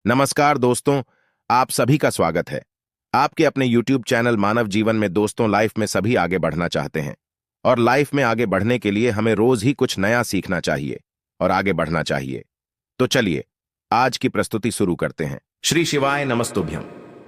नमस्कार दोस्तों, आप सभी का स्वागत है। आपके अपने YouTube चैनल मानव जीवन में दोस्तों लाइफ में सभी आगे बढ़ना चाहते हैं और लाइफ में आगे बढ़ने के लिए हमें रोज ही कुछ नया सीखना चाहिए और आगे बढ़ना चाहिए। तो चलिए आज की प्रस्तुति शुरू करते हैं। श्री शिवाय नमस्तुभ्यम।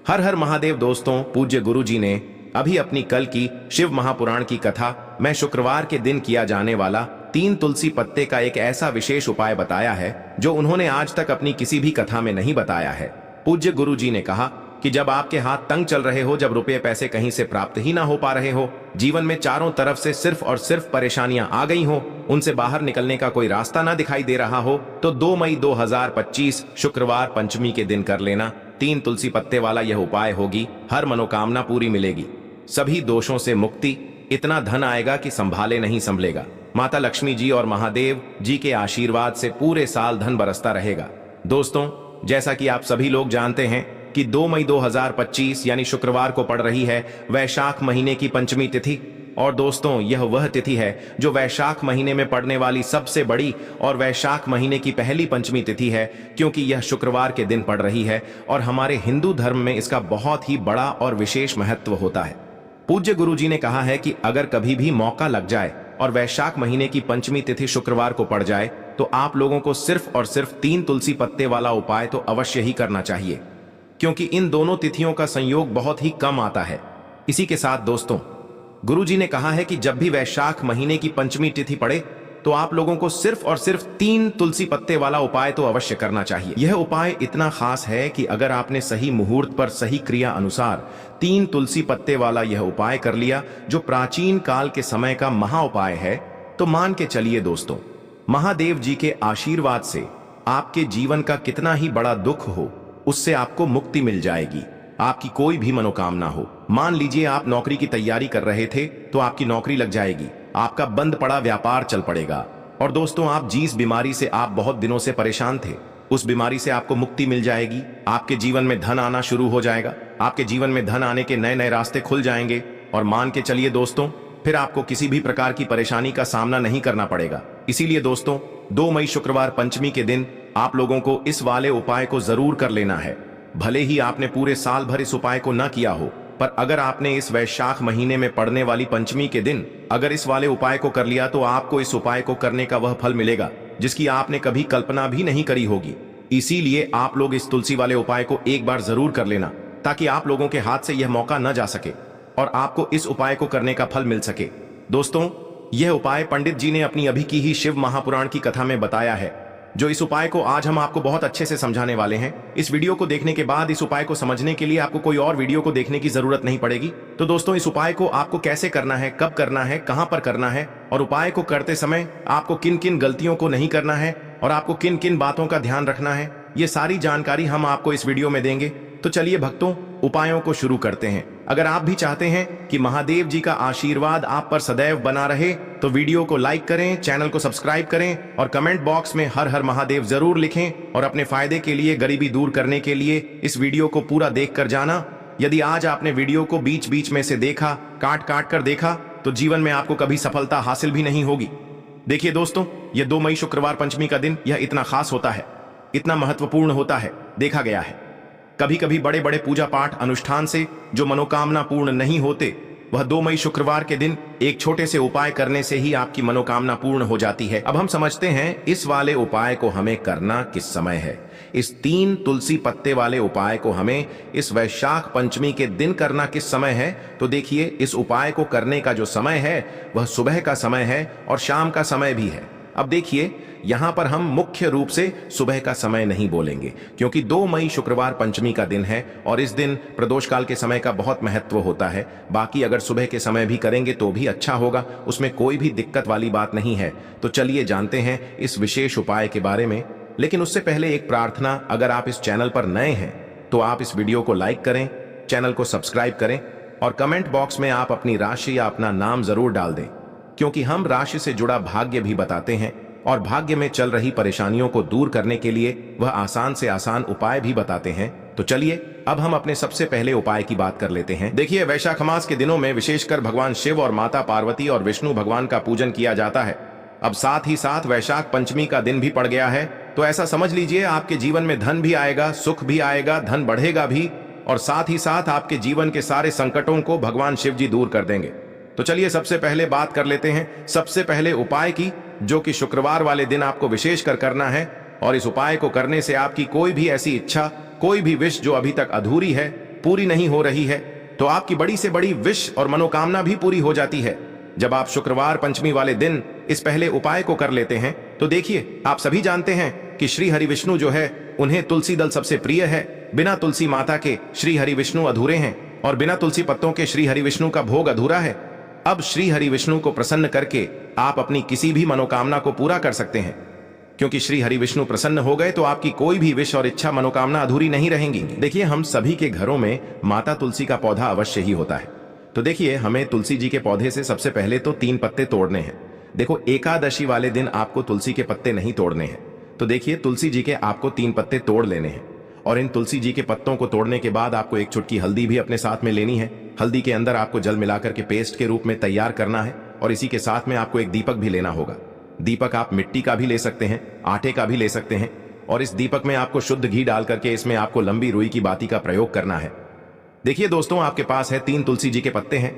हर हर महादेव। दोस्तों, पूज्य गुरु जी ने अभी अपनी कल की शिव महापुराण की कथा में शुक्रवार के दिन किया जाने वाला 3 तुलसी पत्ते का एक ऐसा विशेष उपाय बताया है जो उन्होंने आज तक अपनी किसी भी कथा में नहीं बताया है। पूज्य गुरु जी ने कहा कि जब आपके हाथ तंग चल रहे हो, जब रुपये पैसे कहीं से प्राप्त ही ना हो पा रहे हो, जीवन में चारों तरफ से सिर्फ और सिर्फ परेशानियां आ गई हो, उनसे बाहर निकलने का कोई रास्ता ना दिखाई दे रहा हो, तो 2 मई 2025 शुक्रवार पंचमी के दिन कर लेना 3 तुलसी पत्ते वाला यह उपाय होगी। हर मनोकामना पूरी मिलेगी, सभी दोषों से मुक्ति, इतना धन आएगा कि संभाले नहीं संभलेगा। माता लक्ष्मी जी और महादेव जी के आशीर्वाद से पूरे साल धन बरसता रहेगा। दोस्तों, जैसा कि आप सभी लोग जानते हैं कि 2 मई 2025 यानी शुक्रवार को पड़ रही है वैशाख महीने की पंचमी तिथि। और दोस्तों, यह वह तिथि है जो वैशाख महीने में पड़ने वाली सबसे बड़ी और वैशाख महीने की पहली पंचमी तिथि है, क्योंकि यह शुक्रवार के दिन पड़ रही है और हमारे हिंदू धर्म में इसका बहुत ही बड़ा और विशेष महत्व होता है। पूज्य गुरु जी ने कहा है कि अगर कभी भी मौका लग जाए और वैशाख महीने की पंचमी तिथि शुक्रवार को पड़ जाए तो आप लोगों को सिर्फ और सिर्फ 3 तुलसी पत्ते वाला उपाय तो अवश्य ही करना चाहिए, क्योंकि इन दोनों तिथियों का संयोग बहुत ही कम आता है। इसी के साथ दोस्तों, गुरु जी ने कहा है कि जब भी वैशाख महीने की पंचमी तिथि पड़े तो आप लोगों को सिर्फ और सिर्फ 3 तुलसी पत्ते वाला उपाय तो अवश्य करना चाहिए। यह उपाय इतना खास है कि अगर आपने सही मुहूर्त पर सही क्रिया अनुसार 3 तुलसी पत्ते वाला यह उपाय कर लिया, जो प्राचीन काल के समय का महा उपाय है, तो मान के चलिए दोस्तों, महादेव जी के आशीर्वाद से आपके जीवन का कितना ही बड़ा दुख हो, उससे आपको मुक्ति मिल जाएगी। आपकी कोई भी मनोकामना हो, मान लीजिए आप नौकरी की तैयारी कर रहे थे तो आपकी नौकरी लग जाएगी, आपका बंद पड़ा व्यापार चल पड़ेगा। और दोस्तों, आप जिस बीमारी से आप बहुत दिनों से परेशान थे, उस बीमारी से आपको मुक्ति मिल जाएगी। आपके जीवन में धन आना शुरू हो जाएगा, आपके जीवन में धन आने के नए नए रास्ते खुल जाएंगे। और मान के चलिए दोस्तों, फिर आपको किसी भी प्रकार की परेशानी का सामना नहीं करना पड़ेगा। इसीलिए दोस्तों, 2 मई शुक्रवार पंचमी के दिन आप लोगों को इस वाले उपाय को जरूर कर लेना है। भले ही आपने पूरे साल भर इस उपाय को न किया हो, पर अगर आपने इस वैशाख महीने में पड़ने वाली पंचमी के दिन अगर इस वाले उपाय को कर लिया तो आपको इस उपाय को करने का वह फल मिलेगा जिसकी आपने कभी कल्पना भी नहीं करी होगी। इसीलिए आप लोग इस तुलसी वाले उपाय को एक बार जरूर कर लेना, ताकि आप लोगों के हाथ से यह मौका न जा सके और आपको इस उपाय को करने का फल मिल सके। दोस्तों, यह उपाय पंडित जी ने अपनी अभी की ही शिव महापुराण की कथा में बताया है, जो इस उपाय को आज हम आपको बहुत अच्छे से समझाने वाले हैं। इस वीडियो को देखने के बाद इस उपाय को समझने के लिए आपको कोई और वीडियो को देखने की जरूरत नहीं पड़ेगी। तो दोस्तों, इस उपाय को आपको कैसे करना है, कब करना है, कहां पर करना है और उपाय को करते समय आपको किन किन गलतियों को नहीं करना है और आपको किन किन बातों का ध्यान रखना है, ये सारी जानकारी हम आपको इस वीडियो में देंगे। तो चलिए भक्तों, उपायों को शुरू करते हैं। अगर आप भी चाहते हैं कि महादेव जी का आशीर्वाद आप पर सदैव बना रहे, तो वीडियो को लाइक करें, चैनल को सब्सक्राइब करें और कमेंट बॉक्स में हर हर महादेव जरूर लिखें। और अपने फायदे के लिए, गरीबी दूर करने के लिए इस वीडियो को पूरा देख कर जाना। यदि आज आपने वीडियो को बीच बीच में से देखा, काट काट कर देखा, तो जीवन में आपको कभी सफलता हासिल भी नहीं होगी। देखिए दोस्तों, यह 2 मई शुक्रवार पंचमी का दिन यह इतना खास होता है, इतना महत्वपूर्ण होता है। देखा गया है कभी कभी बड़े बड़े पूजा पाठ अनुष्ठान से जो मनोकामना पूर्ण नहीं होते, वह 2 मई शुक्रवार के दिन एक छोटे से उपाय करने से ही आपकी मनोकामना पूर्ण हो जाती है। अब हम समझते हैं इस वाले उपाय को हमें करना किस समय है। इस 3 तुलसी पत्ते वाले उपाय को हमें इस वैशाख पंचमी के दिन करना किस समय है। तो देखिए, इस उपाय को करने का जो समय है वह सुबह का समय है और शाम का समय भी है। अब देखिए, यहां पर हम मुख्य रूप से सुबह का समय नहीं बोलेंगे, क्योंकि 2 मई शुक्रवार पंचमी का दिन है और इस दिन प्रदोष काल के समय का बहुत महत्व होता है। बाकी अगर सुबह के समय भी करेंगे तो भी अच्छा होगा, उसमें कोई भी दिक्कत वाली बात नहीं है। तो चलिए जानते हैं इस विशेष उपाय के बारे में। लेकिन उससे पहले एक प्रार्थना, अगर आप इस चैनल पर नए हैं तो आप इस वीडियो को लाइक करें, चैनल को सब्सक्राइब करें और कमेंट बॉक्स में आप अपनी राशि या अपना नाम जरूर डाल दें, क्योंकि हम राशि से जुड़ा भाग्य भी बताते हैं और भाग्य में चल रही परेशानियों को दूर करने के लिए वह आसान से आसान उपाय भी बताते हैं। तो चलिए अब हम अपने सबसे पहले उपाय की बात कर लेते हैं। देखिए, वैशाख मास के दिनों में विशेषकर भगवान शिव और माता पार्वती और विष्णु भगवान का पूजन किया जाता है। अब साथ ही साथ वैशाख पंचमी का दिन भी पड़ गया है तो ऐसा समझ लीजिए आपके जीवन में धन भी आएगा, सुख भी आएगा, धन बढ़ेगा भी, और साथ ही साथ आपके जीवन के सारे संकटों को भगवान शिव जी दूर कर देंगे। तो चलिए सबसे पहले बात कर लेते हैं सबसे पहले उपाय की, जो कि शुक्रवार वाले दिन आपको विशेषकर करना है। और इस उपाय को करने से आपकी कोई भी ऐसी इच्छा, कोई भी विश जो अभी तक अधूरी है, पूरी नहीं हो रही है, तो आपकी बड़ी से बड़ी विश और मनोकामना भी पूरी हो जाती है। जब आप शुक्रवार पंचमी वाले दिन इस पहले उपाय को कर लेते हैं तो देखिए, आप सभी जानते हैं कि श्री हरि विष्णु जो है उन्हें तुलसी दल सबसे प्रिय है। बिना तुलसी माता के श्री हरि विष्णु अधूरे हैं और बिना तुलसी पत्तों के श्री हरि विष्णु का भोग अधूरा है। अब श्री हरि विष्णु को प्रसन्न करके आप अपनी किसी भी मनोकामना को पूरा कर सकते हैं, क्योंकि श्री हरि विष्णु प्रसन्न हो गए तो आपकी कोई भी विश और इच्छा मनोकामना अधूरी नहीं रहेंगी। देखिए, हम सभी के घरों में माता तुलसी का पौधा अवश्य ही होता है। तो देखिए, हमें तुलसी जी के पौधे से सबसे पहले तो 3 पत्ते तोड़ने हैं। देखो, एकादशी वाले दिन आपको तुलसी के पत्ते नहीं तोड़ने हैं। तो देखिए, तुलसी जी के आपको 3 पत्ते तोड़ लेने हैं, और इन तुलसी जी के पत्तों को तोड़ने के बाद आपको 1 चुटकी हल्दी भी अपने साथ में लेनी है। हल्दी के अंदर आपको जल मिलाकर के पेस्ट के रूप में तैयार करना है, और इसी के साथ में आपको एक दीपक भी लेना होगा। दीपक आप मिट्टी का भी ले सकते हैं, आटे का भी ले सकते हैं, और इस दीपक में आपको शुद्ध घी डाल करके इसमें आपको लंबी रुई की बाती का प्रयोग करना है। देखिए दोस्तों, आपके पास है 3 तुलसी जी के पत्ते हैं।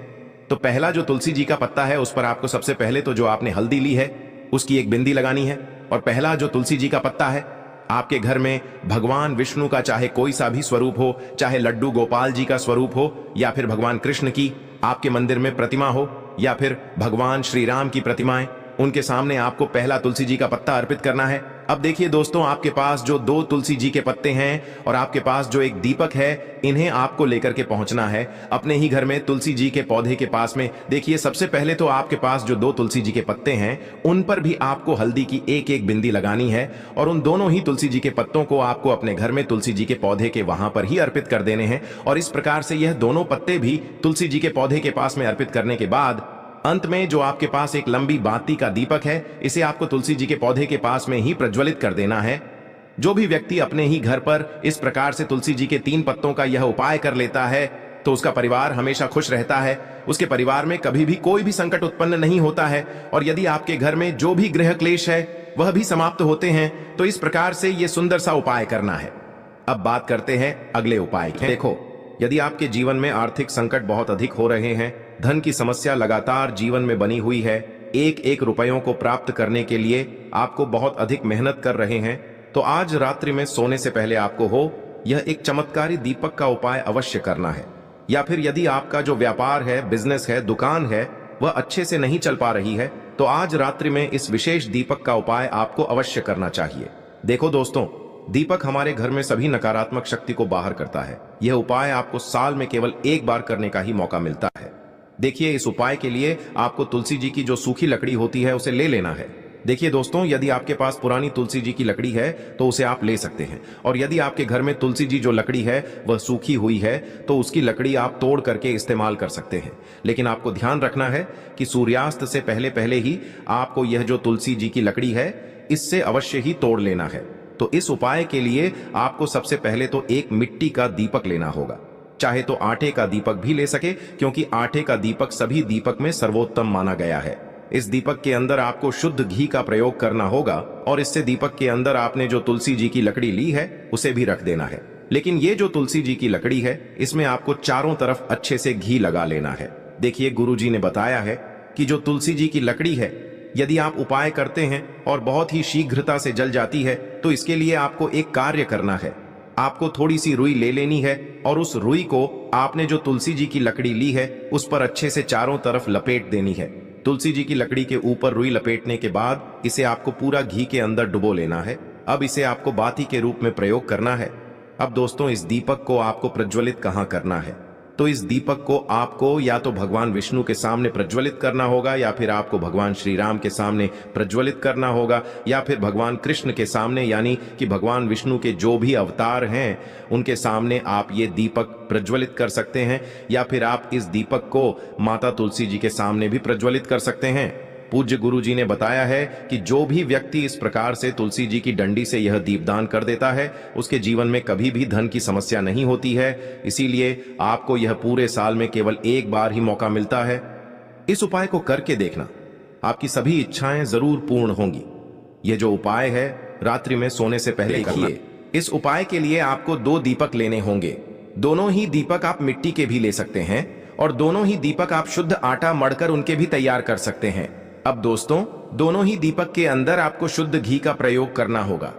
तो पहला जो तुलसी जी का पत्ता है उस पर आपको सबसे पहले तो जो आपने हल्दी ली है उसकी एक बिंदी लगानी है। और पहला जो तुलसी जी का पत्ता है, आपके घर में भगवान विष्णु का चाहे कोई सा भी स्वरूप हो, चाहे लड्डू गोपाल जी का स्वरूप हो, या फिर भगवान कृष्ण की आपके मंदिर में प्रतिमा हो, या फिर भगवान श्री राम की प्रतिमाएं, उनके सामने आपको पहला तुलसी जी का पत्ता अर्पित करना है। अब देखिए दोस्तों, आपके पास जो 2 तुलसी जी के पत्ते हैं और आपके पास जो एक दीपक है, इन्हें आपको लेकर के पहुंचना है अपने ही घर में तुलसी जी के पौधे के पास में। देखिए, सबसे पहले तो आपके पास जो 2 तुलसी जी के पत्ते हैं उन पर भी आपको हल्दी की एक बिंदी लगानी है, और उन दोनों ही तुलसी जी के पत्तों को आपको अपने घर में तुलसी जी के पौधे के वहां पर ही अर्पित कर देने हैं। और इस प्रकार से यह दोनों पत्ते भी तुलसी जी के पौधे के पास में अर्पित करने के बाद अंत में जो आपके पास एक लंबी बाती का दीपक है, इसे आपको तुलसी जी के पौधे के पास में ही प्रज्वलित कर देना है। जो भी व्यक्ति अपने ही घर पर इस प्रकार से तुलसी जी के 3 पत्तों का यह उपाय कर लेता है तो उसका परिवार हमेशा खुश रहता है। उसके परिवार में कभी भी कोई भी संकट उत्पन्न नहीं होता है, और यदि आपके घर में जो भी गृह क्लेश है वह भी समाप्त होते हैं। तो इस प्रकार से यह सुंदर सा उपाय करना है। अब बात करते हैं अगले उपाय की। देखो, यदि आपके जीवन में आर्थिक संकट बहुत अधिक हो रहे हैं, धन की समस्या लगातार जीवन में बनी हुई है, एक रुपयों को प्राप्त करने के लिए आपको बहुत अधिक मेहनत कर रहे हैं, तो आज रात्रि में सोने से पहले आपको हो यह एक चमत्कारी दीपक का उपाय अवश्य करना है। या फिर यदि आपका जो व्यापार है, बिजनेस है, दुकान है, वह अच्छे से नहीं चल पा रही है, तो आज रात्रि में इस विशेष दीपक का उपाय आपको अवश्य करना चाहिए। देखो दोस्तों, दीपक हमारे घर में सभी नकारात्मक शक्ति को बाहर करता है। यह उपाय आपको साल में केवल 1 बार करने का ही मौका मिलता है। देखिए, इस उपाय के लिए आपको तुलसी जी की जो सूखी लकड़ी होती है उसे ले लेना है। देखिए दोस्तों, यदि आपके पास पुरानी तुलसी जी की लकड़ी है तो उसे आप ले सकते हैं, और यदि आपके घर में तुलसी जी जो लकड़ी है वह सूखी हुई है तो उसकी लकड़ी आप तोड़ करके इस्तेमाल कर सकते हैं। लेकिन आपको ध्यान रखना है कि सूर्यास्त से पहले पहले ही आपको यह जो तुलसी जी की लकड़ी है इससे अवश्य ही तोड़ लेना है। तो इस उपाय के लिए आपको सबसे पहले तो एक मिट्टी का दीपक लेना होगा, चाहे तो आटे का दीपक भी ले सके, क्योंकि आटे का दीपक सभी दीपक में सर्वोत्तम माना गया है। इस दीपक के अंदर आपको शुद्ध घी का प्रयोग करना होगा, और इससे दीपक के अंदर आपने जो तुलसी जी की लकड़ी ली है उसे भी रख देना है। लेकिन ये जो तुलसी जी की लकड़ी है इसमें आपको चारों तरफ अच्छे से घी लगा लेना है। देखिए, गुरु जी ने बताया है कि जो तुलसी जी की लकड़ी है, यदि आप उपाय करते हैं और बहुत ही शीघ्रता से जल जाती है, तो इसके लिए आपको एक कार्य करना है। आपको थोड़ी सी रुई ले लेनी है, और उस रुई को आपने जो तुलसी जी की लकड़ी ली है उस पर अच्छे से चारों तरफ लपेट देनी है। तुलसी जी की लकड़ी के ऊपर रुई लपेटने के बाद इसे आपको पूरा घी के अंदर डुबो लेना है। अब इसे आपको बाती के रूप में प्रयोग करना है। अब दोस्तों, इस दीपक को आपको प्रज्वलित कहाँ करना है? तो इस दीपक को आपको या तो भगवान विष्णु के सामने प्रज्वलित करना होगा, या फिर आपको भगवान श्री राम के सामने प्रज्वलित करना होगा, या फिर भगवान कृष्ण के सामने, यानी कि भगवान विष्णु के जो भी अवतार हैं उनके सामने आप ये दीपक प्रज्वलित कर सकते हैं। या फिर आप इस दीपक को माता तुलसी जी के सामने भी प्रज्वलित कर सकते हैं। पूज्य गुरु जी ने बताया है कि जो भी व्यक्ति इस प्रकार से तुलसी जी की डंडी से यह दीपदान कर देता है उसके जीवन में कभी भी धन की समस्या नहीं होती है। इसीलिए आपको यह पूरे साल में केवल 1 बार ही मौका मिलता है। इस उपाय को करके देखना, आपकी सभी इच्छाएं जरूर पूर्ण होंगी। यह जो उपाय है रात्रि में सोने से पहले करना। इस उपाय के लिए आपको 2 दीपक लेने होंगे। दोनों ही दीपक आप मिट्टी के भी ले सकते हैं और दोनों ही दीपक आप शुद्ध आटा मढ़कर उनके भी तैयार कर सकते हैं। अब दोस्तों, दोनों ही दीपक के अंदर आपको शुद्ध घी का प्रयोग करना होगा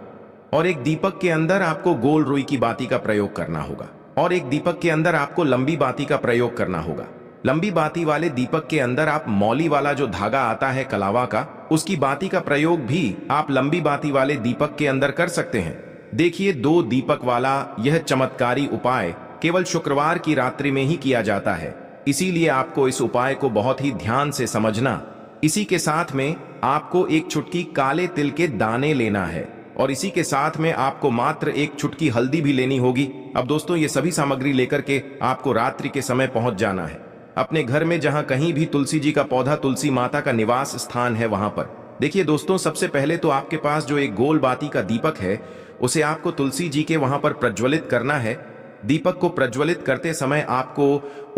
और एक दीपक के अंदर आपको गोल रुई की बाती का प्रयोग करना होगा और एक दीपक के अंदर आपको लंबी बाती का प्रयोग करना होगा। लंबी बाती वाले दीपक के अंदर आप मौली वाला जो धागा आता है कलावा का, उसकी बाती का प्रयोग भी आप लंबी बाती वाले दीपक के अंदर कर सकते हैं। देखिए, 2 दीपक वाला यह चमत्कारी उपाय केवल शुक्रवार की रात्रि में ही किया जाता है, इसीलिए आपको इस उपाय को बहुत ही ध्यान से समझना। इसी के साथ में आपको एक चुटकी काले तिल के दाने लेना है और इसी के साथ में आपको मात्र एक चुटकी हल्दी भी लेनी होगी। अब दोस्तों, ये सभी सामग्री लेकर के आपको रात्रि के समय पहुंच जाना है अपने घर में, जहां कहीं भी तुलसी जी का पौधा, तुलसी माता का निवास स्थान है, वहां पर। देखिए दोस्तों, सबसे पहले तो आपके पास जो एक गोल बाती का दीपक है, उसे आपको तुलसी जी के वहां पर प्रज्वलित करना है। दीपक को प्रज्वलित करते समय आपको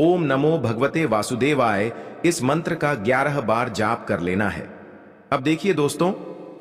ओम नमो भगवते वासुदेवाय इस मंत्र का 11 बार जाप कर लेना है। अब देखिए दोस्तों,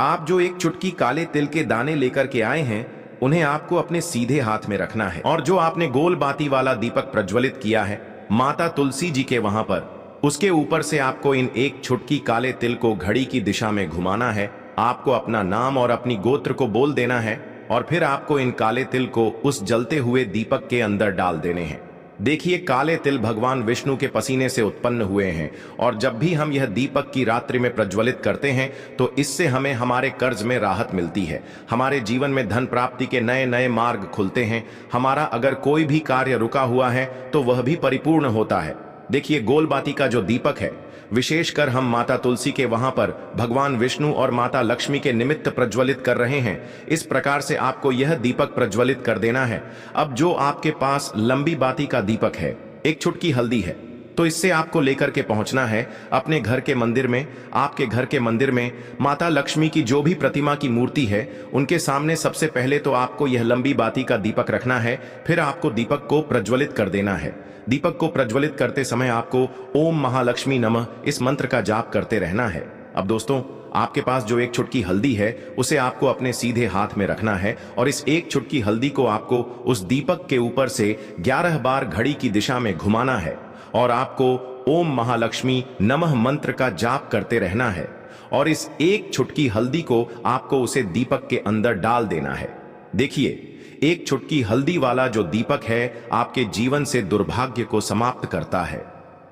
आप जो एक चुटकी काले तिल के दाने लेकर के आए हैं, उन्हें आपको अपने सीधे हाथ में रखना है और जो आपने गोल बाती वाला दीपक प्रज्वलित किया है माता तुलसी जी के वहां पर, उसके ऊपर से आपको इन एक चुटकी काले तिल को घड़ी की दिशा में घुमाना है। आपको अपना नाम और अपनी गोत्र को बोल देना है और फिर आपको इन काले तिल को उस जलते हुए दीपक के अंदर डाल देने हैं। देखिए, काले तिल भगवान विष्णु के पसीने से उत्पन्न हुए हैं और जब भी हम यह दीपक की रात्रि में प्रज्वलित करते हैं तो इससे हमें हमारे कर्ज में राहत मिलती है, हमारे जीवन में धन प्राप्ति के नए नए मार्ग खुलते हैं, हमारा अगर कोई भी कार्य रुका हुआ है तो वह भी परिपूर्ण होता है। देखिए, गोलबाती का जो दीपक है, विशेषकर हम माता तुलसी के वहां पर भगवान विष्णु और माता लक्ष्मी के निमित्त प्रज्वलित कर रहे हैं। इस प्रकार से आपको यह दीपक प्रज्वलित कर देना है। अब जो आपके पास लंबी बाती का दीपक है, एक चुटकी हल्दी है, तो इससे आपको लेकर के पहुंचना है अपने घर के मंदिर में। आपके घर के मंदिर में माता लक्ष्मी की जो भी प्रतिमा की मूर्ति है, उनके सामने सबसे पहले तो आपको यह लंबी बाती का दीपक रखना है। फिर आपको दीपक को प्रज्वलित कर देना है। दीपक को प्रज्वलित करते समय आपको ओम महालक्ष्मी नमः इस मंत्र का जाप करते रहना है। अब दोस्तों, आपके पास जो एक चुटकी हल्दी है, उसे आपको अपने सीधे हाथ में रखना है और इस एक चुटकी हल्दी को आपको उस दीपक के ऊपर से 11 बार घड़ी की दिशा में घुमाना है और आपको ओम महालक्ष्मी नमः मंत्र का जाप करते रहना है और इस एक चुटकी हल्दी को आपको उसे दीपक के अंदर डाल देना है। देखिए, एक चुटकी हल्दी वाला जो दीपक है आपके जीवन से दुर्भाग्य को समाप्त करता है,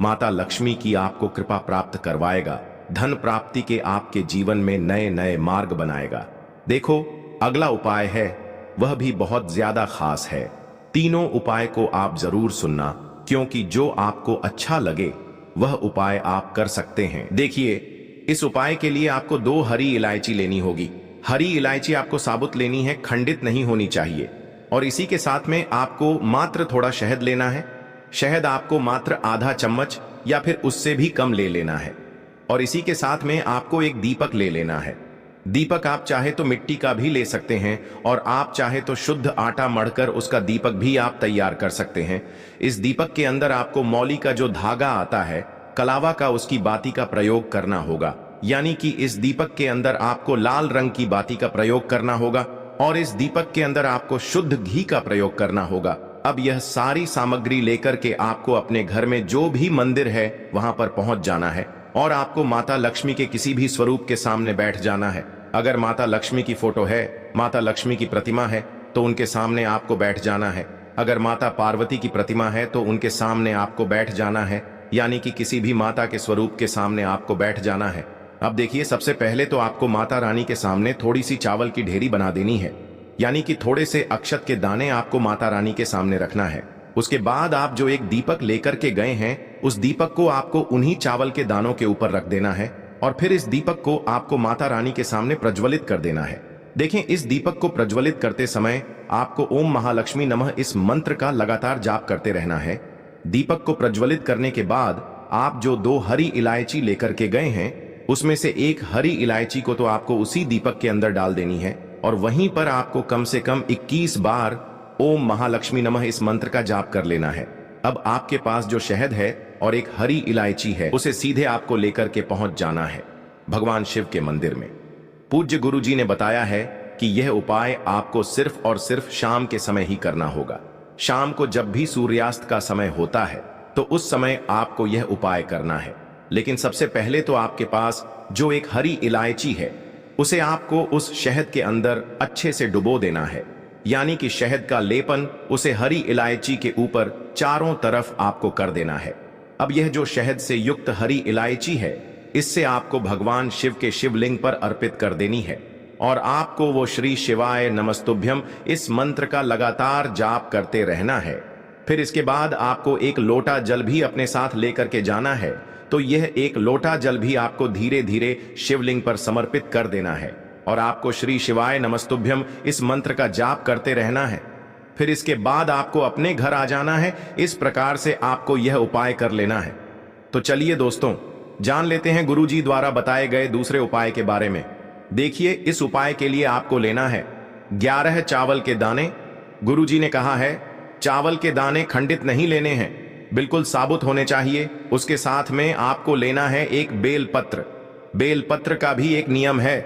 माता लक्ष्मी की आपको कृपा प्राप्त करवाएगा, धन प्राप्ति के आपके जीवन में नए नए मार्ग बनाएगा। देखो, अगला उपाय है, वह भी बहुत ज्यादा खास है। तीनों उपाय को आप जरूर सुनना, क्योंकि जो आपको अच्छा लगे वह उपाय आप कर सकते हैं। देखिए, इस उपाय के लिए आपको 2 हरी इलायची लेनी होगी। हरी इलायची आपको साबुत लेनी है, खंडित नहीं होनी चाहिए। और इसी के साथ में आपको मात्र थोड़ा शहद लेना है। शहद आपको मात्र आधा चम्मच या फिर उससे भी कम ले लेना है। और इसी के साथ में आपको एक दीपक ले लेना है। दीपक आप चाहे तो मिट्टी का भी ले सकते हैं और आप चाहे तो शुद्ध आटा मढ़कर उसका दीपक भी आप तैयार कर सकते हैं। इस दीपक के अंदर आपको मौली का जो धागा आता है कलावा का, उसकी बाती का प्रयोग करना होगा। यानी कि इस दीपक के अंदर आपको लाल रंग की बाती का प्रयोग करना होगा और इस दीपक के अंदर आपको शुद्ध घी का प्रयोग करना होगा। अब यह सारी सामग्री लेकर के आपको अपने घर में जो भी मंदिर है वहां पर पहुंच जाना है और आपको माता लक्ष्मी के किसी भी स्वरूप के सामने बैठ जाना है। अगर माता लक्ष्मी की फोटो है, माता लक्ष्मी की प्रतिमा है, तो उनके सामने आपको बैठ जाना है। अगर माता पार्वती की प्रतिमा है तो उनके सामने आपको बैठ जाना है, यानी कि किसी भी माता के स्वरूप के सामने आपको बैठ जाना है। अब देखिए, सबसे पहले तो आपको माता रानी के सामने थोड़ी सी चावल की ढेरी बना देनी है, यानी कि थोड़े से अक्षत के दाने आपको माता रानी के सामने रखना है। उसके बाद आप जो एक दीपक लेकर के गए हैं, उस दीपक को आपको उन्हीं चावल के दानों के ऊपर रख देना है और फिर इस दीपक को आपको माता रानी के सामने प्रज्वलित कर देना है। देखें, इस दीपक को प्रज्वलित करते समय आपको ओम महालक्ष्मी नमः इस मंत्र का लगातार जाप करते रहना है। दीपक को प्रज्वलित करने के बाद आप जो 2 हरी इलायची लेकर के गए हैं, उसमें से एक हरी इलायची को तो आपको उसी दीपक के अंदर डाल देनी है और वहीं पर आपको कम से कम 21 बार ओम महालक्ष्मी नमः इस मंत्र का जाप कर लेना है। अब आपके पास जो शहद है और एक हरी इलायची है, उसे सीधे आपको लेकर के पहुंच जाना है भगवान शिव के मंदिर में। पूज्य गुरु जी ने बताया है कि यह उपाय आपको सिर्फ और सिर्फ शाम के समय ही करना होगा। शाम को जब भी सूर्यास्त का समय होता है तो उस समय आपको यह उपाय करना है। लेकिन सबसे पहले तो आपके पास जो एक हरी इलायची है उसे आपको उस शहद के अंदर अच्छे से डुबो देना है, यानी कि शहद का लेपन उसे हरी इलायची के ऊपर चारों तरफ आपको कर देना है। अब यह जो शहद से युक्त हरी इलायची है इससे आपको भगवान शिव के शिवलिंग पर अर्पित कर देनी है और आपको वो श्री शिवाय नमस्तुभ्यम इस मंत्र का लगातार जाप करते रहना है। फिर इसके बाद आपको एक लोटा जल भी अपने साथ लेकर के जाना है, तो यह एक लोटा जल भी आपको धीरे धीरे शिवलिंग पर समर्पित कर देना है और आपको श्री शिवाय नमस्तुभ्यम इस मंत्र का जाप करते रहना है। फिर इसके बाद आपको अपने घर आ जाना है। इस प्रकार से आपको यह उपाय कर लेना है। तो चलिए दोस्तों, जान लेते हैं गुरुजी द्वारा बताए गए दूसरे उपाय के बारे में। देखिए, इस उपाय के लिए आपको लेना है 11 चावल के दाने। गुरुजी ने कहा है चावल के दाने खंडित नहीं लेने हैं, बिल्कुल साबुत होने चाहिए। उसके साथ में आपको लेना है एक बेलपत्र। बेलपत्र का भी एक नियम है,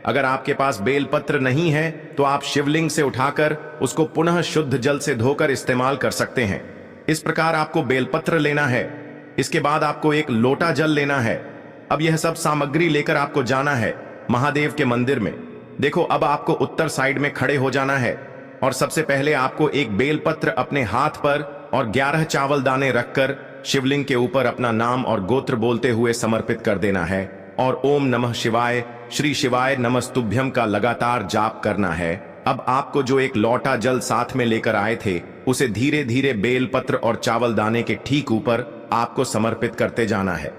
अगर आपके पास बेलपत्र नहीं है तो आप शिवलिंग से उठाकर उसको पुनः शुद्ध जल से धोकर इस्तेमाल कर सकते हैं। इस प्रकार आपको बेलपत्र लेना है। इसके बाद आपको एक लोटा जल लेना है। अब यह सब सामग्री लेकर आपको जाना है महादेव के मंदिर में। देखो, अब आपको उत्तर साइड में खड़े हो जाना है और सबसे पहले आपको एक बेलपत्र अपने हाथ पर और 11 चावल दाने रखकर शिवलिंग के ऊपर अपना नाम और गोत्र बोलते हुए समर्पित कर देना है और ओम नमः शिवाय श्री शिवाय नमस्तुभ्यम का लगातार जाप करना है। अब आपको जो एक लोटा जल साथ में लेकर आए थे उसे धीरे धीरे बेलपत्र और चावल दाने के ठीक ऊपर आपको समर्पित करते जाना है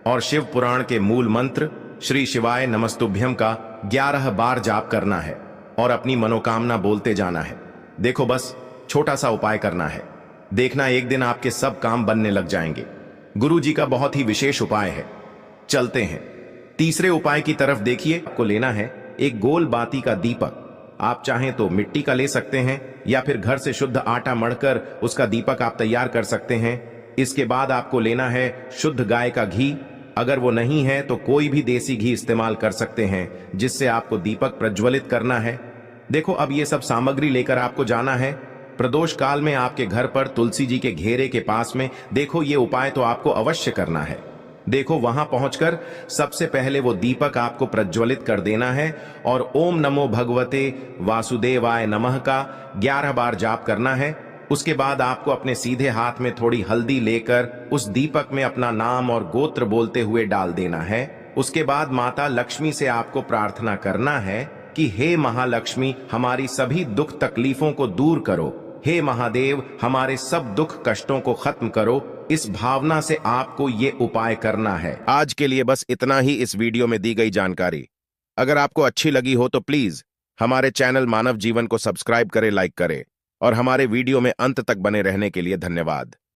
और शिव पुराण के मूल मंत्र श्री शिवाय नमस्तुभ्यम का 11 बार जाप करना है और अपनी मनोकामना बोलते जाना है। देखो, बस छोटा सा उपाय करना है, देखना एक दिन आपके सब काम बनने लग जाएंगे। गुरु जी का बहुत ही विशेष उपाय है। चलते हैं तीसरे उपाय की तरफ। देखिए, आपको लेना है एक गोल बाती का दीपक। आप चाहें तो मिट्टी का ले सकते हैं या फिर घर से शुद्ध आटा मढ़कर उसका दीपक आप तैयार कर सकते हैं। इसके बाद आपको लेना है शुद्ध गाय का घी। अगर वो नहीं है तो कोई भी देसी घी इस्तेमाल कर सकते हैं, जिससे आपको दीपक प्रज्वलित करना है। देखो, अब ये सब सामग्री लेकर आपको जाना है प्रदोष काल में आपके घर पर तुलसी जी के घेरे के पास में। देखो, ये उपाय तो आपको अवश्य करना है। देखो, वहां पहुंचकर सबसे पहले वो दीपक आपको प्रज्वलित कर देना है और ओम नमो भगवते वासुदेवाय नमः का 11 बार जाप करना है। उसके बाद आपको अपने सीधे हाथ में थोड़ी हल्दी लेकर उस दीपक में अपना नाम और गोत्र बोलते हुए डाल देना है। उसके बाद माता लक्ष्मी से आपको प्रार्थना करना है कि हे महालक्ष्मी, हमारी सभी दुख तकलीफों को दूर करो। हे महादेव, हमारे सब दुख कष्टों को खत्म करो। इस भावना से आपको ये उपाय करना है। आज के लिए बस इतना ही इस वीडियो में दी गई जानकारी। अगर आपको अच्छी लगी हो तो प्लीज हमारे चैनल मानव जीवन को सब्सक्राइब करें, लाइक करें और हमारे वीडियो में अंत तक बने रहने के लिए धन्यवाद।